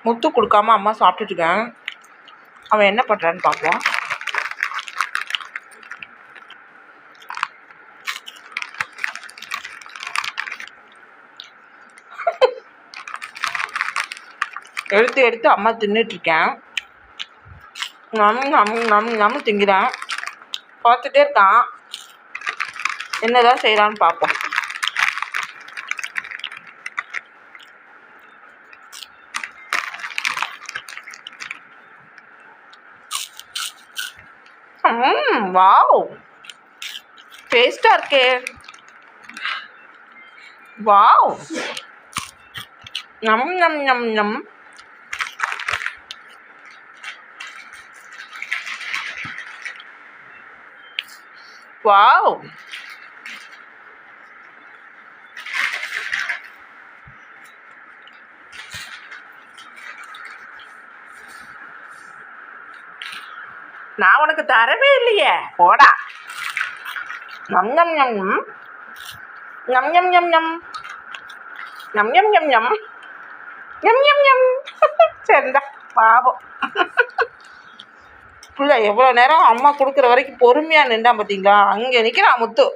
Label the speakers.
Speaker 1: முத்து கொடுக்காம அம்மா சாப்பிட்டுட்டுருக்கேன். அவன் என்ன பண்ணுறான்னு பார்ப்போம். எடுத்து எடுத்து அம்மா தின்னுட்டுருக்கேன். நம்ம திங்கிறேன். பார்த்துட்டே இருக்கான். என்னதான் செய்கிறான்னு பார்ப்போம். வாவ், டேஸ்ட்டாக இருக்கே. வாவ், நம் நம் நம் நம். வாவ், நான் உனக்கு தரவே இல்லையே, போடா. நம் நம் நம் நம் நம் நம் நம் நம் நம் நம் நம் நம் நம் நம். சரிதா, பாவம். பிள்ளை எவ்வளோ நேரம் அம்மா கொடுக்குற வரைக்கும் பொறுமையாக நின்றான் பார்த்தீங்களா? அங்கே நிற்கிறான் முத்து.